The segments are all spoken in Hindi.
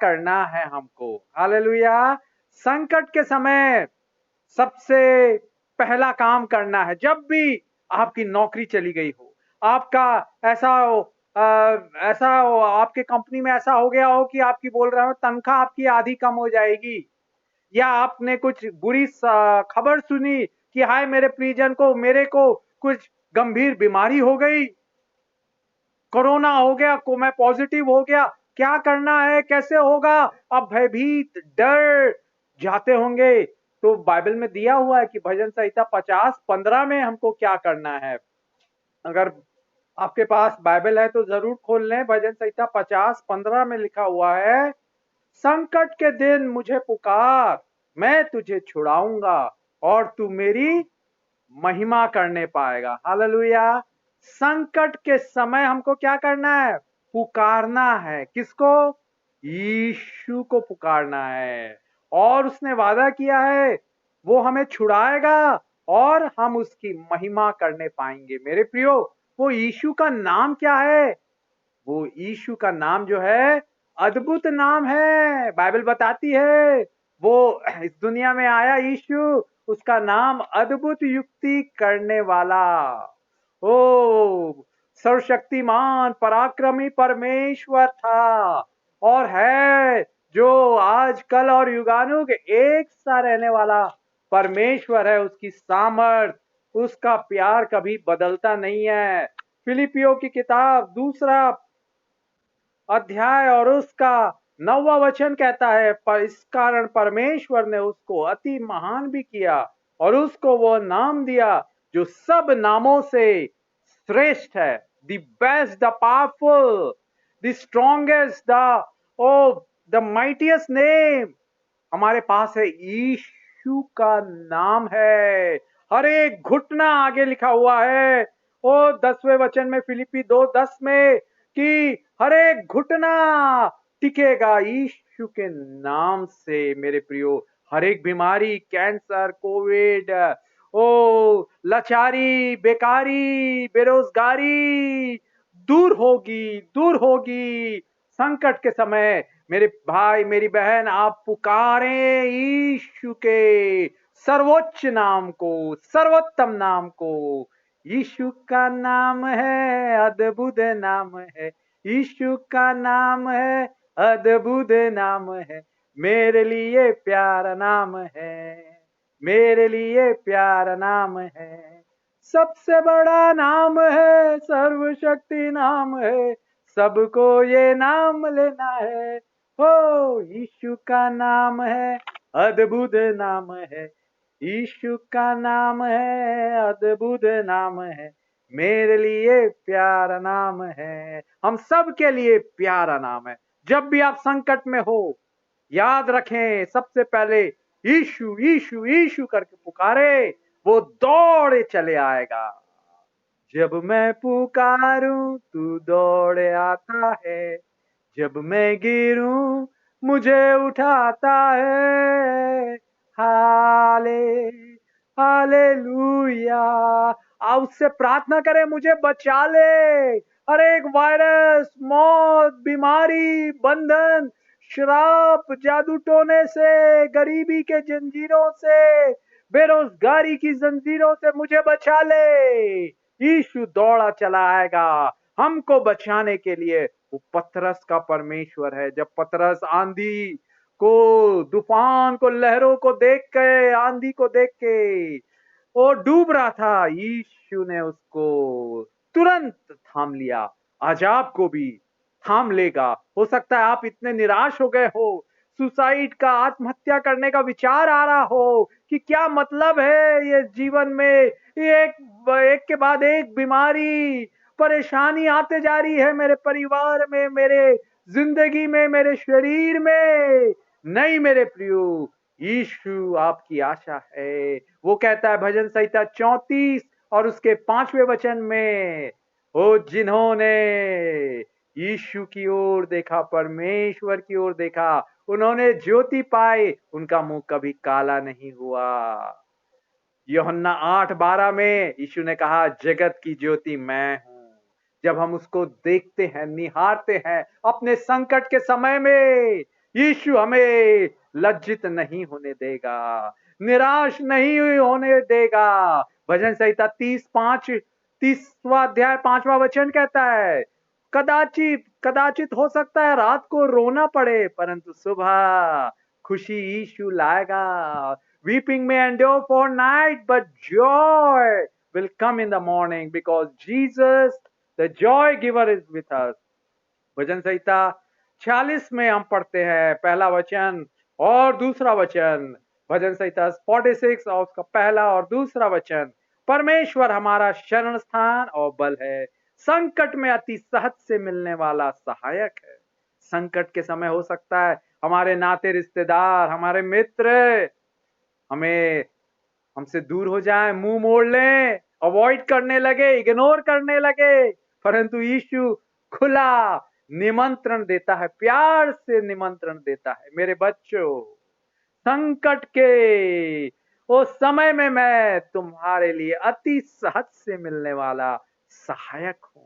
करना है हमको। हालेलुया। संकट के समय सबसे पहला काम करना है, जब भी आपकी नौकरी चली गई हो, आपका ऐसा हो, ऐसा हो, आपके कंपनी में ऐसा हो गया हो कि आपकी बोल रहा हो तनख्वाह आपकी आधी कम हो जाएगी, या आपने कुछ बुरी खबर सुनी कि हाय मेरे परिजन को, मेरे को कुछ गंभीर बीमारी हो गई, कोरोना हो गया, को मैं पॉजिटिव हो गया, क्या करना है, कैसे होगा, आप भयभीत डर जाते होंगे। तो बाइबल में दिया हुआ है कि भजन संहिता 50:15 में हमको क्या करना है। अगर आपके पास बाइबल है तो जरूर खोल लें। भजन संहिता 50:15 में लिखा हुआ है, संकट के दिन मुझे पुकार, मैं तुझे छुड़ाऊंगा और तू मेरी महिमा करने पाएगा। हालेलुया। संकट के समय हमको क्या करना है? पुकारना है। किसको? यीशु को पुकारना है। और उसने वादा किया है वो हमें छुड़ाएगा और हम उसकी महिमा करने पाएंगे। मेरे प्रियो, वो यीशु का नाम क्या है? वो यीशु का नाम जो है अद्भुत नाम है। बाइबल बताती है वो इस दुनिया में आया यीशु, उसका नाम अद्भुत युक्ति करने वाला, ओ सर्वशक्तिमान पराक्रमी परमेश्वर था और है, जो आज कल और युगानुग एक सा रहने वाला परमेश्वर है। उसकी सामर्थ, उसका प्यार कभी बदलता नहीं है। फिलिपियों की किताब 2 अध्याय और उसका 9वां वचन कहता है, पर इस कारण परमेश्वर ने उसको अति महान भी किया और उसको वो नाम दिया जो सब नामों से श्रेष्ठ है। The best, the powerful, the strongest, the mightiest name हमारे पास है। यीशु का नाम है। हर एक घुटना, आगे लिखा हुआ है ओ 10वें वचन में, फिलिपी 2:10 में, कि हर एक घुटना टिकेगा यीशु के नाम से। मेरे प्रियो, हर एक बीमारी, कैंसर, कोविड, ओ लाचारी, बेकारी, बेरोजगारी दूर होगी, दूर होगी। संकट के समय मेरे भाई, मेरी बहन, आप पुकारें यीशु के सर्वोच्च नाम को, सर्वोत्तम नाम को। यीशु का नाम है अद्भुत नाम है, यीशु का नाम है अद्भुत नाम है, मेरे लिए प्यारा नाम है, मेरे लिए प्यारा नाम है। सबसे बड़ा नाम है, सर्वशक्ति नाम है, सबको ये नाम लेना है। हो यीशु का नाम है अद्भुत नाम है, यीशु का नाम है अद्भुत नाम है, मेरे लिए प्यारा नाम है। हम सब के लिए प्यारा नाम है। जब भी आप संकट में हो, याद रखें, सबसे पहले यीशु यीशु यीशु करके पुकारे, वो दौड़े चले आएगा। जब मैं पुकारूं तू दौड़े आता है, जब मैं गिरूं मुझे उठाता है। हाले हालेलुया। आप उससे प्रार्थना करें, मुझे बचा ले हर एक वायरस, मौत, बीमारी, बंधन, श्राप, जादू टोने से, गरीबी के जंजीरों से, बेरोजगारी की जंजीरों से मुझे बचा ले। यीशु दौड़ा चला आएगा हमको बचाने के लिए। वो पतरस का परमेश्वर है। जब पतरस आंधी को, तूफान को, लहरों को देख के, आंधी को देख के वो डूब रहा था, यीशु ने उसको तुरंत थाम लिया। आज आपको भी थाम लेगा। हो सकता है आप इतने निराश हो गए हो, सुसाइड का, आत्महत्या करने का विचार आ रहा हो कि क्या मतलब है ये जीवन में, ये एक के बाद एक बीमारी, परेशानी आते जा रही है मेरे परिवार में, मेरे जिंदगी में, मेरे शरीर में। नहीं मेरे प्रियो, यीशु आपकी आशा है। वो कहता है भजन संहिता 34 और उसके 5वें वचन में, ओ जिन्होंने यीशु की ओर देखा, परमेश्वर की ओर देखा, उन्होंने ज्योति पाई, उनका मुंह कभी काला नहीं हुआ। यूहन्ना 8:12 में यीशु ने कहा, जगत की ज्योति मैं हूं। जब हम उसको देखते हैं, निहारते हैं अपने संकट के समय में, यीशु हमें लज्जित नहीं होने देगा, निराश नहीं होने देगा। भजन संहिता 30वां अध्याय 5वां वचन कहता है, कदाचित कदाचित हो सकता है रात को रोना पड़े, परंतु सुबह खुशी यीशु लाएगा। वीपिंग में endure for night, but joy will come in the morning because Jesus, the joy giver, is with us. भजन संहिता 46 में हम पढ़ते हैं पहला वचन और दूसरा वचन। भजन संहिता 46 और उसका पहला और दूसरा वचन, परमेश्वर हमारा शरण स्थान और बल है, संकट में अति सहज से मिलने वाला सहायक है। संकट के समय हो सकता है हमारे नाते रिश्तेदार, हमारे मित्र हमें हमसे दूर हो जाए, मुंह मोड़ लें, अवॉइड करने लगे, इग्नोर करने लगे, परंतु यीशु खुला निमंत्रण देता है, प्यार से निमंत्रण देता है, मेरे बच्चों, संकट के उस समय में मैं तुम्हारे लिए अति सहज से मिलने वाला सहायक हूं।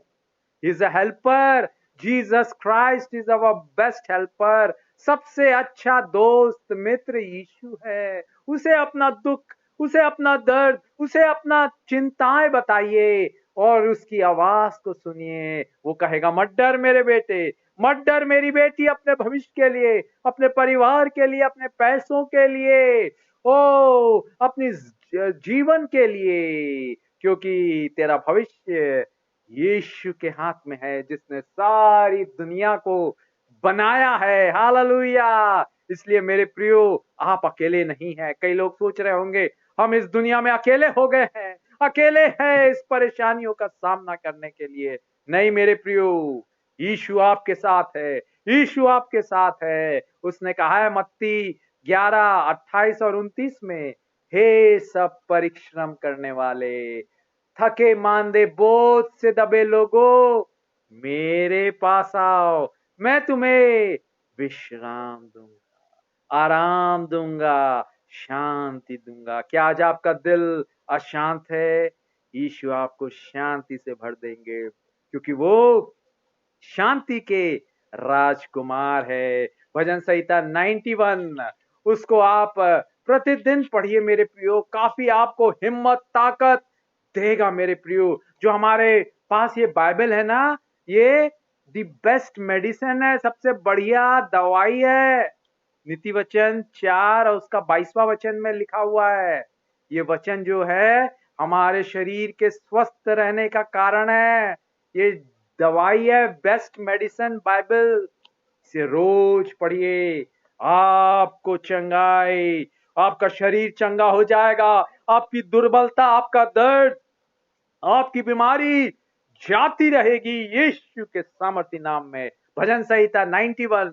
He is a helper. Jesus Christ is our best helper. सबसे अच्छा दोस्त मित्र यीशु है। उसे अपना दुख, उसे अपना दर्द, उसे अपना चिंताएं बताइए और उसकी आवाज को सुनिए। वो कहेगा, मत डर मेरे बेटे, मत डर मेरी बेटी, अपने भविष्य के लिए, अपने परिवार के लिए, अपने पैसों के लिए, ओ अपनी जीवन के लिए, क्योंकि तेरा भविष्य यीशु के हाथ में है, जिसने सारी दुनिया को बनाया है। हालेलुया। इसलिए मेरे प्रियो, आप अकेले नहीं हैं। कई लोग सोच रहे होंगे हम इस दुनिया में अकेले हो गए हैं, अकेले हैं इस परेशानियों का सामना करने के लिए। नहीं मेरे प्रियो, यीशु आपके साथ है, यीशु आपके साथ है। उसने कहा है मत्ती 11:28 और 29 में, हे सब परिश्रम करने वाले, थके मांदे, बोझ से दबे लोगों, मेरे पास आओ, मैं तुम्हें विश्राम दूंगा, आराम दूंगा, शांति दूंगा। क्या आज आपका दिल अशांत है? यीशु आपको शांति से भर देंगे, क्योंकि वो शांति के राजकुमार है। भजन संहिता 91, उसको आप प्रतिदिन पढ़िए मेरे प्रियो, काफी आपको हिम्मत ताकत देगा मेरे प्रियो। जो हमारे पास ये बाइबल है ना, ये दी बेस्ट मेडिसिन है, सबसे बढ़िया दवाई है। नीति वचन 4 और उसका 22वां वचन में लिखा हुआ है। ये वचन जो है हमारे शरीर के स्वस्थ रहने का कारण है। ये दवाई है, बेस्ट मेडिसिन बाइबल। से रोज पढ़िए, आपको चंगाई, आपका शरीर चंगा हो जाएगा, आपकी दुर्बलता, आपका दर्द, आपकी बीमारी जाती रहेगी यीशु के सामर्थी नाम में। भजन संहिता 91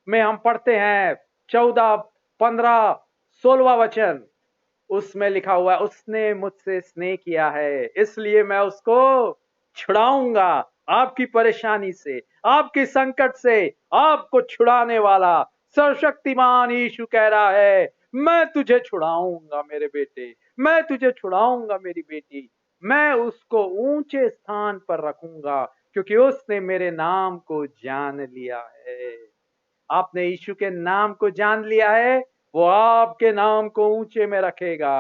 में हम पढ़ते हैं 14, 15, 16वां वचन, उसमें लिखा हुआ है, उसने मुझसे स्नेह किया है, इसलिए मैं उसको छुड़ाऊंगा। आपकी परेशानी से, आपके संकट से आपको छुड़ाने वाला सर्वशक्तिमान यीशु कह रहा है, मैं तुझे छुड़ाऊंगा मेरे बेटे, मैं तुझे छुड़ाऊंगा मेरी बेटी। मैं उसको ऊंचे स्थान पर रखूंगा, क्योंकि उसने मेरे नाम को जान लिया है। आपने यीशु के नाम को जान लिया है, वो आपके नाम को ऊंचे में रखेगा,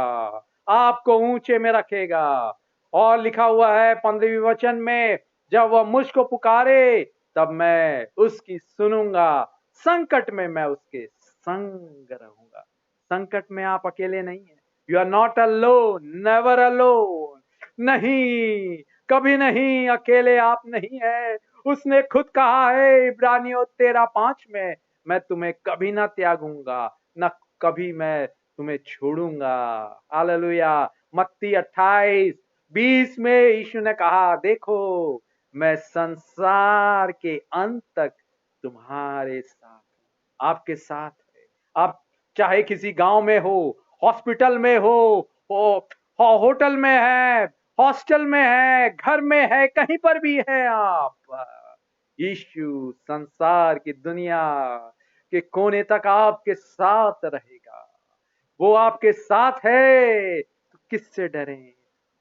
आपको ऊंचे में रखेगा। और लिखा हुआ है 15वें वचन में, जब वह मुझको पुकारे तब मैं उसकी सुनूंगा, संकट में मैं उसके संग रहूंगा। संकट में आप अकेले नहीं हैं। You are not alone, never alone. नहीं, कभी नहीं, अकेले आप नहीं है। उसने खुद कहा है इब्रानियों 13:5 में, मैं तुम्हें कभी ना त्यागूंगा, न कभी मैं तुम्हें छोड़ूंगा। हालेलुया। मत्ती 28:20 में यीशु ने कहा, देखो मैं संसार के अंत तक तुम्हारे साथ हूं। आपके साथ है। आप चाहे किसी गांव में हो, हॉस्पिटल में हो, होटल में है, हॉस्टल में है, घर में है, कहीं पर भी है आप, यीशु संसार की दुनिया के कोने तक आपके साथ रहेगा। वो आपके साथ है तो किससे डरें?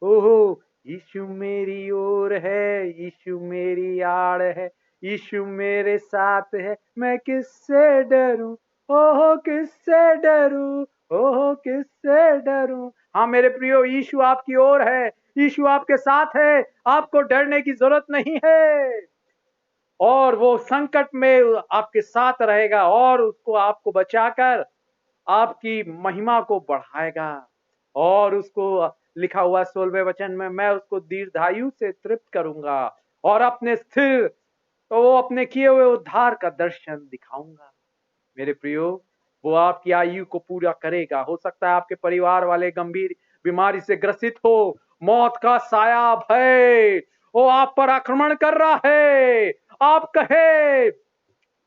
ओहो, यीशु मेरी ओर है, यीशु मेरी आड़ है, यीशु मेरे साथ है, मैं किससे डरूं, ओह किससे डरूं, ओह किससे डरूं। हाँ मेरे प्रियो, यीशु आपकी ओर है, यीशु आपके साथ है, आपको डरने की जरूरत नहीं है। और वो संकट में आपके साथ रहेगा और उसको आपको बचाकर आपकी महिमा को बढ़ाएगा। और उसको लिखा हुआ 16वें वचन में, मैं उसको दीर्घायु से तृप्त करूंगा और अपने स्थिर तो वो अपने किए हुए उद्धार का दर्शन दिखाऊंगा। मेरे प्रियो, वो आपकी आयु को पूरा करेगा। हो सकता है आपके परिवार वाले गंभीर बीमारी से ग्रसित हो, मौत का साया भय वो आप पर आक्रमण कर रहा है। आप कहे,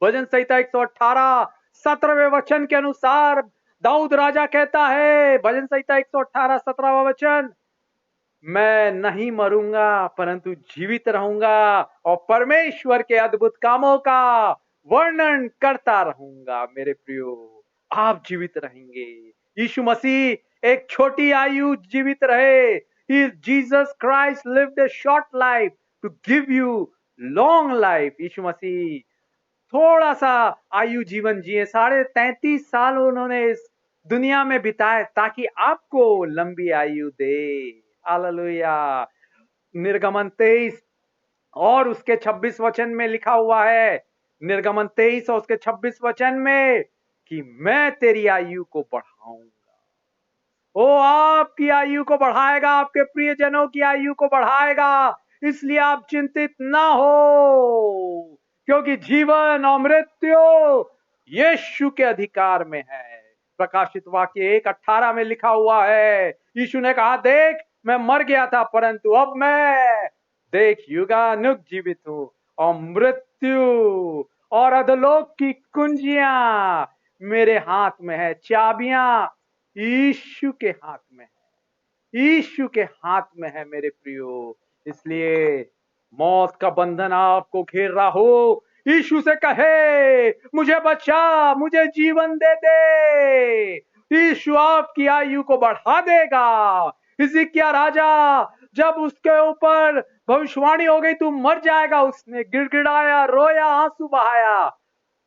भजन संहिता 118 17वें वचन के अनुसार दाऊद राजा कहता है, भजन संहिता 118 17वां वचन, मैं नहीं मरूंगा परंतु जीवित रहूंगा और परमेश्वर के अद्भुत कामों का वर्णन करता रहूंगा। मेरे प्रियो, आप जीवित रहेंगे। यीशु मसीह एक छोटी आयु जीवित रहे। Jesus Christ lived a short life to give you long life. यीशु मसीह थोड़ा सा आयु जीवन जिए, 33.5 साल उन्होंने इस दुनिया में बिताए ताकि आपको लंबी आयु दे। हालेलुया। निर्गमन 23 और उसके 26 वचन में लिखा हुआ है, निर्गमन 23 और उसके 26 वचन में, कि मैं तेरी आयु को बढ़ाऊंगा। वो आपकी आयु को बढ़ाएगा, आपके प्रियजनों की आयु को बढ़ाएगा। इसलिए आप चिंतित ना हो, क्योंकि जीवन और मृत्यु यीशु के अधिकार में है। प्रकाशित वाक्य 1:18 में लिखा हुआ है, यीशु ने कहा, देख मैं मर गया था परंतु अब मैं देख युगानुग जीवित हूं और मृत्यु और अधोलोक की कुंजियां मेरे हाथ में है। चाबियां यीशु के हाथ में है, यीशु के हाथ में है मेरे प्रियो। इसलिए मौत का बंधन आपको घेर रहा हो, यीशु से कहे, मुझे बचा, मुझे जीवन दे दे। यीशु आपकी आयु को बढ़ा देगा। हिजकिय्याह राजा, जब उसके ऊपर भविष्यवाणी हो गई तू मर जाएगा, उसने गिड़गिड़ाया, रोया, आंसू बहाया।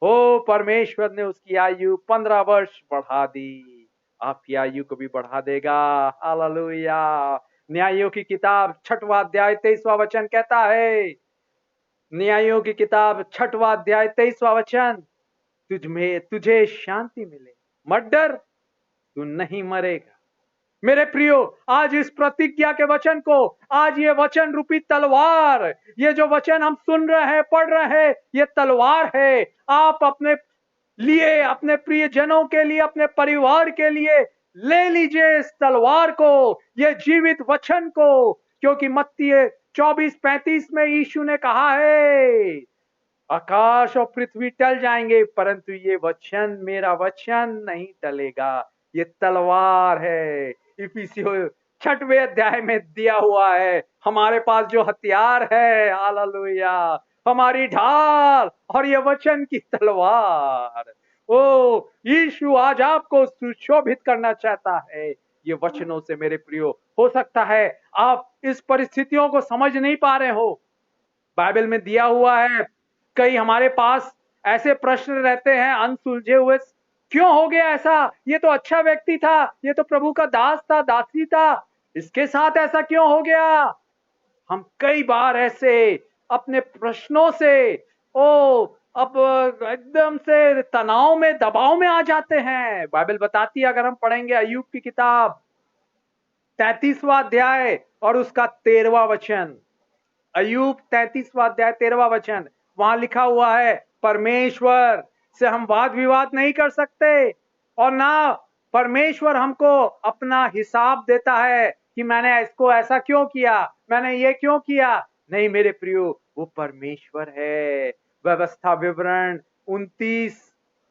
ओ परमेश्वर ने उसकी आयु 15 वर्ष बढ़ा दी। आपकी आयु को भी बढ़ा देगा। हालेलुया। न्यायों की किताब 6वां अध्याय 23वां वचन कहता है, न्यायों की किताब 6वां अध्याय 23वां वचन, तुझे शांति मिले, मत डर, तू नहीं मरेगा। मेरे प्रियो, आज इस प्रतिज्ञा के वचन को, आज ये वचन रूपी तलवार, ये जो वचन हम सुन रहे हैं, पढ़ रहे हैं, ये तलवार है। आप अपने लिए, अपने प्रियजनों के लिए, अपने परिवार के लिए ले लीजिए इस तलवार को, ये जीवित वचन को, क्योंकि मत्ती 24:35 में यीशु ने कहा है, आकाश और पृथ्वी टल जाएंगे परंतु ये वचन, मेरा वचन नहीं टलेगा। ये तलवार है। इफिसियों 6वें अध्याय में दिया हुआ है, हमारे पास जो हथियार है, हालेलुया, हमारी ढाल और ये वचन की तलवार। ओ यीशु आज आपको सुशोभित करना चाहता है ये वचनों से। मेरे प्रियो, हो सकता है आप इस परिस्थितियों को समझ नहीं पा रहे हो, बाइबल में दिया हुआ है। कई हमारे पास ऐसे प्रश्न रहते हैं अनसुलझे हुए, क्यों हो गया ऐसा, ये तो अच्छा व्यक्ति था, ये तो प्रभु का दास था, दासी था, इसके साथ ऐसा क्यों हो गया। हम कई बार ऐसे अपने प्रश्नों से अब एकदम से तनाव में, दबाव में आ जाते हैं। बाइबल बताती है, अगर हम पढ़ेंगे अय्यूब की किताब 33वां अध्याय और उसका 13वां वचन, अय्यूब 33वां अध्याय 13वां वचन, वहां लिखा हुआ है, परमेश्वर से हम वाद विवाद नहीं कर सकते और ना परमेश्वर हमको अपना हिसाब देता है कि मैंने इसको ऐसा क्यों किया, मैंने ये क्यों किया। नहीं मेरे प्रियो, वो परमेश्वर है। व्यवस्था विवरण 29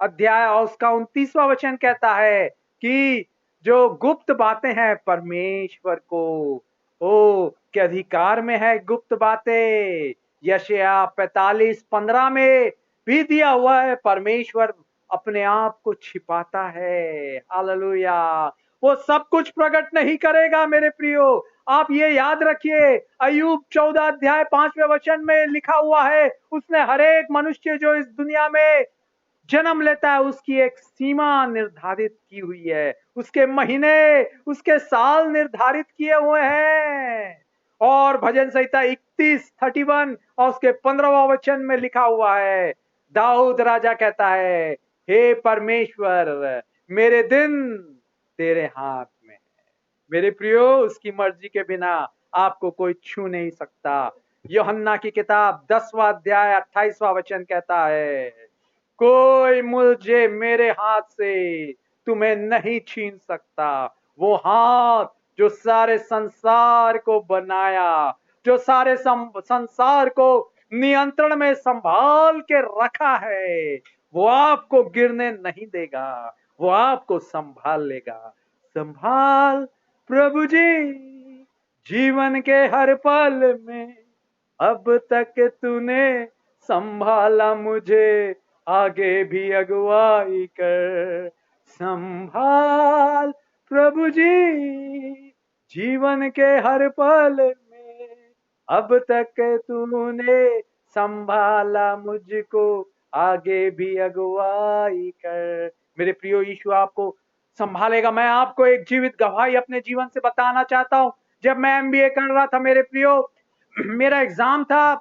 अध्याय और उसका 29वां वचन कहता है कि जो गुप्त बातें हैं परमेश्वर को ओ के अधिकार में है। गुप्त बातें यशायाह 45:15 में भी दिया हुआ है, परमेश्वर अपने आप को छिपाता है। हालेलुया। वो सब कुछ प्रकट नहीं करेगा मेरे प्रियो, आप ये याद रखिए, अय्यूब 14 अध्याय 5वें वचन में लिखा हुआ है, उसने हर एक मनुष्य जो इस दुनिया में जन्म लेता है उसकी एक सीमा निर्धारित की हुई है, उसके महीने, उसके साल निर्धारित किए हुए हैं। और भजन संहिता 31 और उसके 15वां वचन में लिखा हुआ है, दाऊद राजा कहता है, हे परमेश्वर, मेरे दिन तेरे हाथ में है। मेरे प्रियो, उसकी मर्जी के बिना आपको कोई छू नहीं सकता। यूहन्ना की किताब 10वां अध्याय 28वां वचन कहता है, कोई मुझे मेरे हाथ से तुम्हें नहीं छीन सकता। वो हाथ जो सारे संसार को बनाया, जो सारे संसार को नियंत्रण में संभाल के रखा है, वो आपको गिरने नहीं देगा, वो आपको संभाल लेगा। संभाल प्रभु जी जीवन के हर पल में, अब तक तूने संभाला मुझे, आगे भी अगुवाई कर। संभाल प्रभु जी जीवन के हर पल में, अब तक तूने संभाला मुझको, आगे भी अगुवाई कर। मेरे प्रियो, यीशु आपको संभालेगा। मैं आपको एक जीवित गवाही अपने जीवन से बताना चाहता हूं। जब मैं एमबीए कर रहा था मेरे प्रियो, मेरा एग्जाम था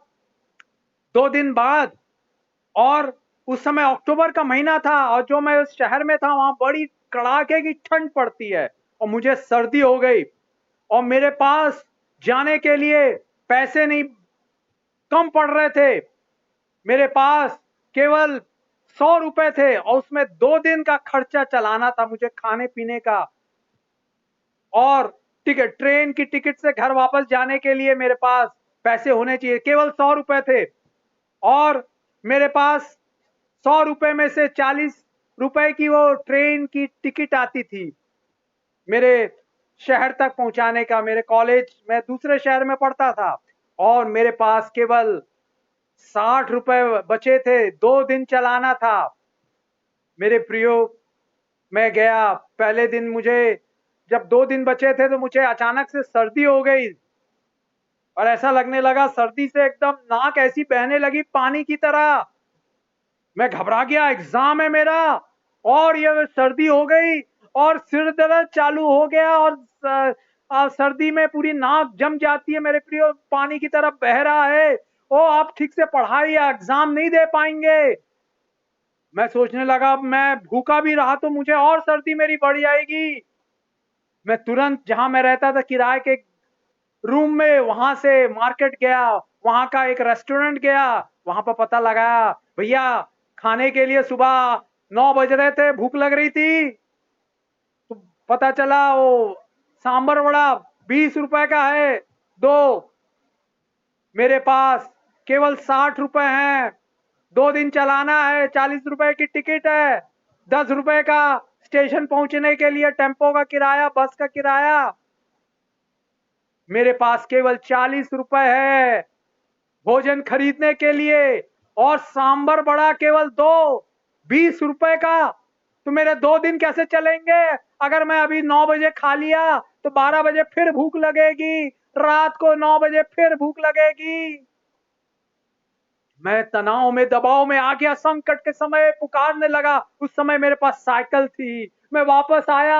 2 दिन बाद, और उस समय अक्टूबर का महीना था, और जो मैं उस शहर में था वहां बड़ी कड़ाके की ठंड पड़ती है, और मुझे सर्दी हो गई, और मेरे पास जाने के लिए पैसे नहीं, कम पड़ रहे थे। मेरे पास केवल 100 रुपए थे, और उसमें 2 दिन का खर्चा चलाना था मुझे, खाने पीने का, और टिकट, ट्रेन की टिकट से घर वापस जाने के लिए मेरे पास पैसे होने चाहिए। केवल 100 रुपए थे, और मेरे पास 100 रुपए में से 40 रुपए की वो ट्रेन की टिकट आती थी मेरे शहर तक पहुंचाने का। मेरे कॉलेज, मैं दूसरे शहर में पढ़ता था, और मेरे पास केवल 60 रुपए बचे थे, 2 दिन चलाना था। मेरे प्रियो, मैं गया, पहले दिन मुझे, जब 2 दिन बचे थे तो मुझे अचानक से सर्दी हो गई, और ऐसा लगने लगा सर्दी से एकदम नाक ऐसी बहने लगी पानी की तरह। मैं घबरा गया, एग्जाम है मेरा, और ये सर्दी हो गई, और सिर दर्द चालू हो गया, और सर्दी में पूरी नाक जम जाती है मेरे प्रियो, पानी की तरह बह रहा है। ओ, आप ठीक से पढ़ाई या एग्जाम नहीं दे पाएंगे। मैं सोचने लगा, मैं भूखा भी रहा तो मुझे और सर्दी मेरी बढ़ जाएगी। मैं तुरंत जहां मैं रहता था किराए के रूम में, वहां से मार्केट गया, वहां का एक रेस्टोरेंट गया, वहां पर पता लगाया, भैया खाने के लिए सुबह 9 बज रहे थे, भूख लग रही थी, तो पता चला वो सांबर वड़ा 20 रुपए का है 2। मेरे पास केवल 60 रुपए हैं, 2 दिन चलाना है, 40 रुपए की टिकट है, 10 रुपए का स्टेशन पहुंचने के लिए टेम्पो का किराया, बस का किराया। मेरे पास केवल 40 रुपए है भोजन खरीदने के लिए, और सांबर बड़ा केवल 20 रुपए का। तो मेरे 2 दिन कैसे चलेंगे? अगर मैं अभी 9 बजे खा लिया तो 12 बजे फिर भूख लगेगी, रात को 9 बजे फिर भूख लगेगी। मैं तनाव में, दबाव में आ गया, संकट के समय पुकारने लगा। उस समय मेरे पास साइकिल थी, मैं वापस आया,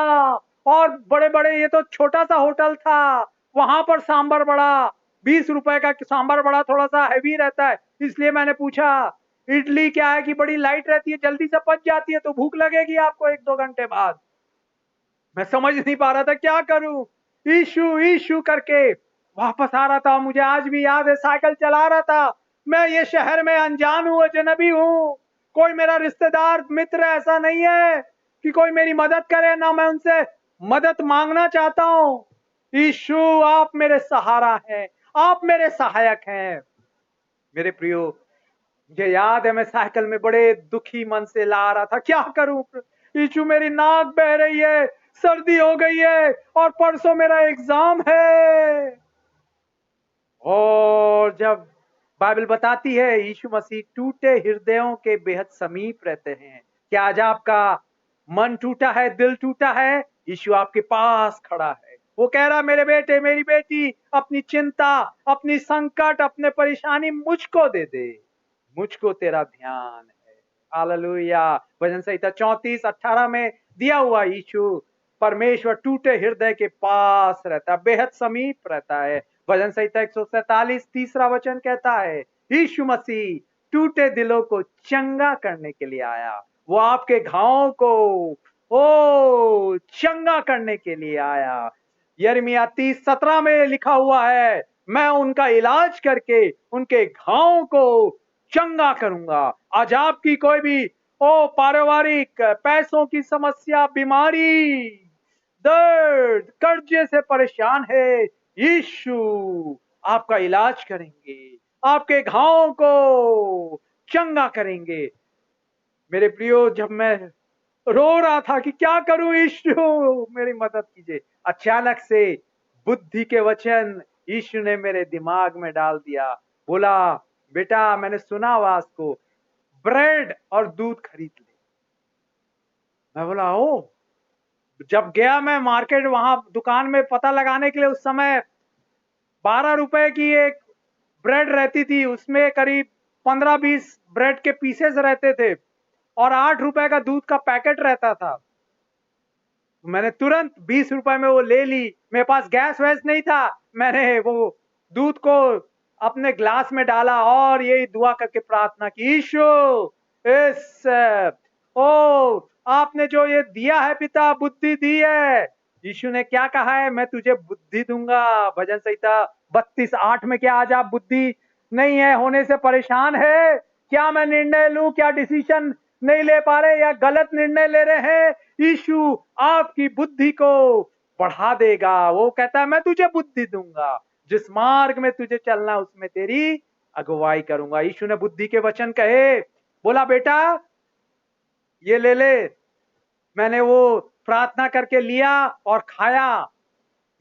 और बड़े बड़े, ये तो छोटा सा होटल था, वहां पर सांबर बड़ा, 20 रुपए का सांबर बड़ा थोड़ा सा हैवी रहता है, इसलिए मैंने पूछा, इडली क्या है कि बड़ी लाइट रहती है, जल्दी से पच जाती है, तो भूख लगेगी आपको 1-2 घंटे बाद। मैं समझ नहीं पा रहा था क्या करूं, ईशु ईशु करके वापस आ रहा था। मुझे आज भी याद है, साइकिल चला रहा था, मैं ये शहर में अनजान हूं, अजनबी हूं, कोई मेरा रिश्तेदार मित्र ऐसा नहीं है कि कोई मेरी मदद करे, ना मैं उनसे मदद मांगना चाहता हूं। ईशु, आप मेरे सहारा हैं, आप मेरे सहायक हैं। मेरे प्रियो, मुझे याद है, मैं साइकिल में बड़े दुखी मन से ला रहा था, क्या करूं यीशु, मेरी नाक बह रही है, सर्दी हो गई है, और परसों मेरा एग्जाम है। और जब बाइबल बताती है यीशु मसीह टूटे हृदयों के बेहद समीप रहते हैं, क्या आज आपका मन टूटा है, दिल टूटा है? यीशु आपके पास खड़ा है, वो कह रहा मेरे बेटे मेरी बेटी अपनी चिंता, अपनी संकट, अपने परेशानी मुझको दे दे, मुझको तेरा ध्यान है। हालेलुया। भजन संहिता 34:18 में दिया हुआ यीशु परमेश्वर टूटे हृदय के पास रहता है, बेहद समीप रहता है। भजन संहिता 147 तीसरा वचन कहता है यीशु मसीह टूटे दिलों को चंगा करने के लिए आया। वो आपके घावों को चंगा करने के लिए आया। यिर्मयाह 30:17 में लिखा हुआ है, मैं उनका इलाज करके उनके घावों को चंगा करूंगा। आज आपकी कोई भी पारिवारिक पैसों की समस्या, बीमारी, दर्द, कर्जे से परेशान है, यीशु आपका इलाज करेंगे, आपके घावों को चंगा करेंगे। मेरे प्रियो, जब मैं रो रहा था कि क्या करूं यीशु मेरी मदद कीजिए, अचानक से बुद्धि के वचन यीशु ने मेरे दिमाग में डाल दिया। बोला बेटा मैंने सुना आवाज को, ब्रेड और दूध खरीद ले। मैं बोला ओ। जब गया मैं मार्केट, वहां दुकान में पता लगाने के लिए, उस समय 12 रुपए की एक ब्रेड रहती थी, उसमें करीब 15-20 ब्रेड के पीसेस रहते थे और 8 रुपए का दूध का पैकेट रहता था। मैंने तुरंत 20 रुपए में वो ले ली। मेरे पास गैस वैस नहीं था, मैंने वो दूध को अपने ग्लास में डाला और यही दुआ करके प्रार्थना की, ईशो इस आपने जो ये दिया है पिता, बुद्धि दी है, यीशु ने क्या कहा है, मैं तुझे बुद्धि दूंगा। भजन संहिता 32:8 में क्या आज आप बुद्धि नहीं है होने से परेशान है? क्या मैं निर्णय लूं, क्या डिसीजन नहीं ले पा रहे या गलत निर्णय ले रहे हैं? यीशु आपकी बुद्धि को बढ़ा देगा। वो कहता है मैं तुझे बुद्धि दूंगा, जिस मार्ग में तुझे चलना उसमें तेरी अगुवाई करूंगा। यीशु ने बुद्धि के वचन कहे, बोला बेटा ये ले ले। मैंने वो प्रार्थना करके लिया और खाया।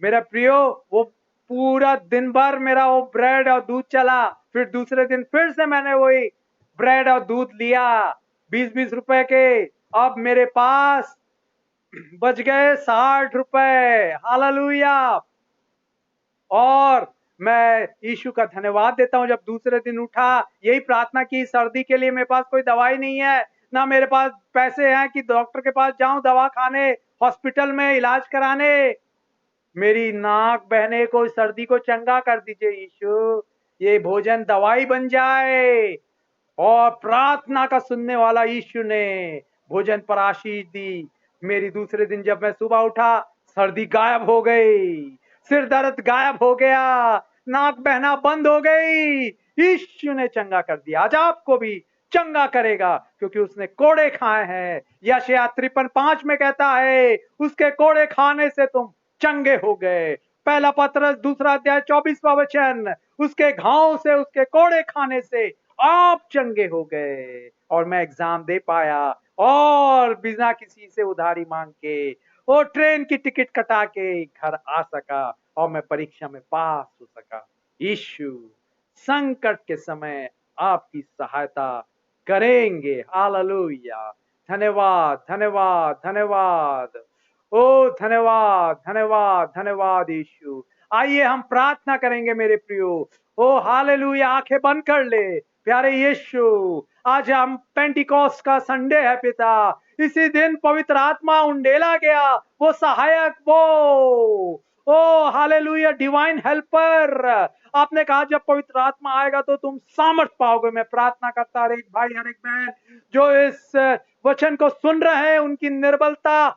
मेरा प्रियो, वो पूरा दिन भर मेरा वो ब्रेड और दूध चला। फिर दूसरे दिन फिर से मैंने वही ब्रेड और दूध लिया, 20-20 रुपए के। अब मेरे पास बच गए 60 रुपए। हालेलुया। और मैं यीशु का धन्यवाद देता हूं, जब दूसरे दिन उठा यही प्रार्थना की, सर्दी के लिए मेरे पास कोई दवाई नहीं है, ना मेरे पास पैसे हैं कि डॉक्टर के पास जाऊं, दवा खाने, हॉस्पिटल में इलाज कराने। मेरी नाक बहने को, सर्दी को चंगा कर दीजिए यीशु, ये भोजन दवाई बन जाए। और प्रार्थना का सुनने वाला यीशु ने भोजन पर आशीष दी। मेरी दूसरे दिन जब मैं सुबह उठा, सर्दी गायब हो गई, सिर दर्द गायब हो गया, नाक बहना बंद हो गई। यीशु ने चंगा कर दिया, आज आपको भी चंगा करेगा, क्योंकि उसने कोड़े खाए हैं। यशायाह 53:5 में कहता है उसके कोड़े खाने से तुम चंगे हो गए। पहला पत्रस 2 अध्याय 24वां वचन, उसके घाव से, उसके कोड़े खाने से आप चंगे हो गए। और मैं एग्जाम दे पाया और बिना किसी से उधारी मांग के वो ट्रेन की टिकट कटा के घर आ सका और मैं परीक्षा में पास हो सका। यीशु संकट के समय आपकी सहायता करेंगे। हालेलुया। धन्यवाद धन्यवाद धन्यवाद। ओ धन्यवाद धन्यवाद धन्यवाद यीशु। आइए हम प्रार्थना करेंगे मेरे प्रियो। ओ हालेलुया। आंखें बंद कर ले प्यारे यीशु। आज हम पेंटिकॉस्ट का संडे है पिता। इसी दिन पवित्र आत्मा उंडेला गया, वो सहायक, वो ओ हालेलुया डिवाइन हेल्पर। आपने कहा जब पवित्र आत्मा आएगा तो तुम सामर्थ पाओगे। मैं प्रार्थना करता हर एक भाई, हर एक बहन जो इस वचन को सुन रहे हैं, उनकी निर्बलता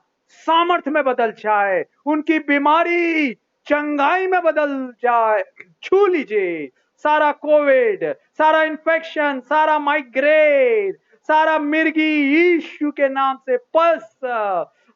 सामर्थ में बदल जाए, उनकी बीमारी चंगाई में बदल जाए। छू लीजिए सारा कोविड, सारा इन्फेक्शन, सारा माइग्रेन, सारा मिर्गी यीशु के नाम से पल्स,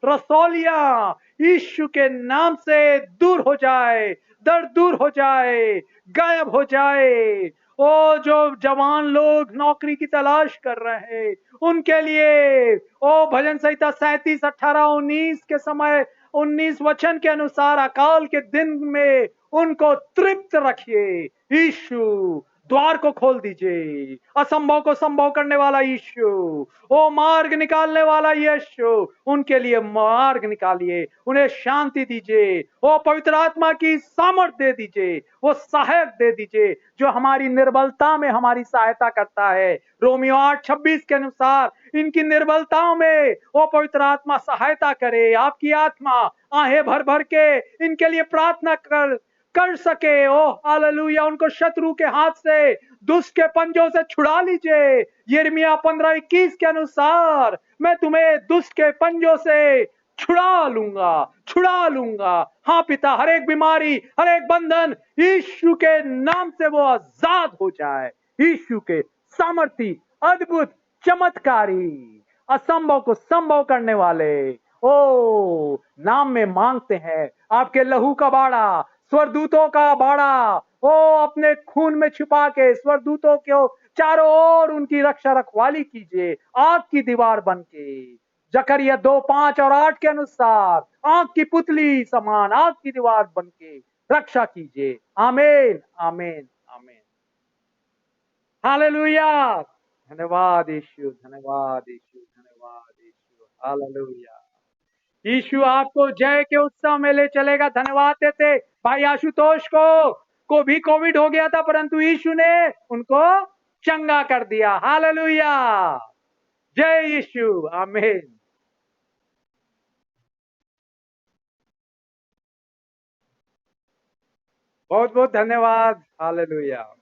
रसौलिया यीशु के नाम से दूर हो जाए, दर्द दूर हो जाए, गायब हो जाए। ओ जो जवान लोग नौकरी की तलाश कर रहे हैं उनके लिए, ओ भजन संहिता 37, 18, 19 के समय 19 वचन के अनुसार अकाल के दिन में उनको तृप्त रखिए। यीशु द्वार को खोल दीजिए। असंभव को संभव करने वाला यीशु, ओ मार्ग निकालने वाला यीशु, उनके लिए मार्ग निकालिए, उन्हें शांति दीजिए। ओ पवित्र आत्मा की सामर्थ दे दीजिए, वो सहायक दे दीजिए जो हमारी निर्बलता में हमारी सहायता करता है। रोमियो 8:26 के अनुसार इनकी निर्बलताओं में ओ पवित्र आत्मा सहायता करे। आपकी आत्मा आहें भर भर के इनके लिए प्रार्थना कर सके। ओ हालेलुया, उनको शत्रु के हाथ से, दुष्ट के पंजों से छुड़ा लीजिए। यिर्मयाह 15:21 के अनुसार मैं तुम्हें दुष्ट के पंजों से छुड़ा लूंगा, छुड़ा लूंगा। हाँ पिता, हर एक बीमारी, हर एक बंधन यीशु के नाम से वो आजाद हो जाए। यीशु के सामर्थी, अद्भुत, चमत्कारी, असंभव को संभव करने वाले ओ नाम में मांगते हैं। आपके लहू का बाड़ा, स्वरदूतों का बाड़ा, ओ अपने खून में छिपा के स्वरदूतों को चारों ओर उनकी रक्षा रखवाली कीजिए, आग की दीवार बन के। जकरिया 2:5 और 8 के अनुसार आग की पुतली समान आग की दीवार बन के रक्षा कीजिए। आमीन, आमीन, आमीन। हालेलुया। धन्यवाद यीशु, धन्यवाद यीशु, धन्यवाद यीशु। हालेलुया। यीशु आपको जय के उत्सव में ले चलेगा। धन्यवाद देते भाई आशुतोष को भी कोविड हो गया था, परंतु यीशु ने उनको चंगा कर दिया। हालेलुया, जय यीशु, आमीन। बहुत बहुत धन्यवाद। हालेलुया।